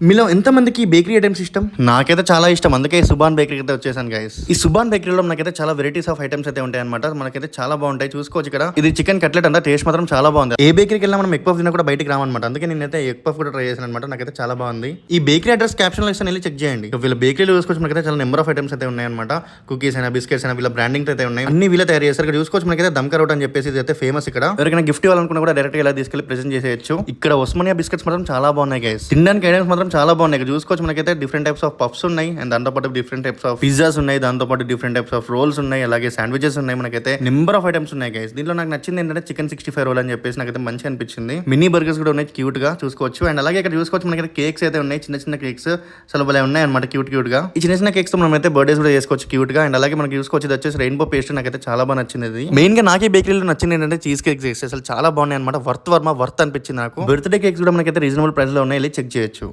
మీలో ఎంతమందికి bakery items ఇష్టం? నాకైతే చాలా ఇష్టం, అందుకే సుభాన్ బేకరీకి అయితే వచ్చేసాను గైస్. ఈ సుభాన్ బేకరీలో మనకైతే చాలా వెరైటీస్ ఆఫ్ ఐటమ్స్ అయితే ఉంటాయి అనమాట. మనకైతే చాలా బాగుంటాయి, చూసుకోవచ్చు. ఇక్కడ ఇది చికెన్ కట్లెట్ అంతా టేస్ట్ మాత్రం చాలా బాగుంది. ఏ బేకరీకి వెళ్ళినా మనం ఎగ్ పఫ్ తిన్నా కూడా బయటికి రామన్నమాట. అందుకే నేనైతే ఎగ్ పఫ్ కూడా ట్రై చేశాను అనమాట. నాకైతే చాలా బాగుంది. ఈ బేకరీ అడ్రస్ క్యాప్షన్ లో ఇస్తాను, వెళ్ళి చెక్ చేయండి. వీళ్ళ బేకరీలో చూసుకోవచ్చు, మనకైతే చాలా నెంబర్ ఆఫ్ ఐటమ్స్ అయితే ఉన్నాయన్నమాట. కుకీస్ అయినా బిస్కెట్స్ అయినా వీళ్ళ బ్రాండింగ్ అయితే ఉన్నాయి. అన్ని వీళ్ళ తయారు చేస్తారు. ఇక్కడ చూసుకోవచ్చు, మనకైతే దమ్ కరోట్ అని చెప్పేసి ఇది అయితే ఫేమస్. ఇక్కడ ఎవరికైనా గిఫ్ట్ ఇవ్వాలనుకున్నా కూడా డైరెక్ట్ గా ఇలా తీసుకెళ్లి ప్రెజెంట్ చేసేయచ్చు. ఇక్కడ ఒస్మానియా బిస్కెట్స్ మాత్రం చాలా బాగున్నాయి గైస్. తినడానికి ఐటమ్స్ మాత్రం చాలా బాగున్నాయి. ఇక్కడ చూసుకోవచ్చు, మనకైతే డిఫరెంట్ టైప్స్ ఆఫ్ పఫ్స్ ఉన్నాయి, అండ్ దాంతో పాటు డిఫరెంట్ టైప్స్ ఆఫ్ పిజ్జాస్ ఉన్నాయి, దాంతో పాటు డిఫరెంట్ టైప్స్ ఆఫ్ రోల్స్ ఉన్నాయి, అలాగే శాండ్విచెస్ ఉన్నాయి. మనకైతే నెంబర్ ఆఫ్ ఐటమ్స్ ఉన్నాయి గైస్. దీంట్లో నాకు నచ్చింది ఏంటంటే చికెన్ 65 రోల్ అని చెప్పేసి నాకైతే మంచిగా అనిపించింది. మినీ బర్గర్స్ కూడా ఉన్నాయి, క్యూట్ గా చూసుకోవచ్చు. అండ్ అలాగే ఇక్కడ చూసుకోవచ్చు, మనకైతే కేక్స్ అయితే ఉన్నాయి, చిన్న చిన్న కేక్స్ చాలా భలే ఉన్నాయి అనమాట, క్యూట్ గా. ఈ చిన్న చిన్న కేక్స్ తో మనం అయితే బర్త్డేస్ కూడా చేసుకోవచ్చు క్యూట్ గా. అండ్ అలాగే మనకి చూసుకోవచ్చు, ఇది వచ్చేసి రెయిన్బో పేస్ట్. నాకైతే చాలా బాగా నచ్చింది. ఇది మెయిన్ గా నాకే బేకరీలో నచ్చింది ఏంటంటే చీజ్ కేక్స్ అసలు చాలా బాగున్నాయి అనమాట. వర్త్ అనిపించింది నాకు. బర్త్డే కేక్స్ కూడా మనకైతే రీజనబుల్ ప్రైస్ లో ఉన్నాయి, వెళ్ళి చెక్ చేయొచ్చు.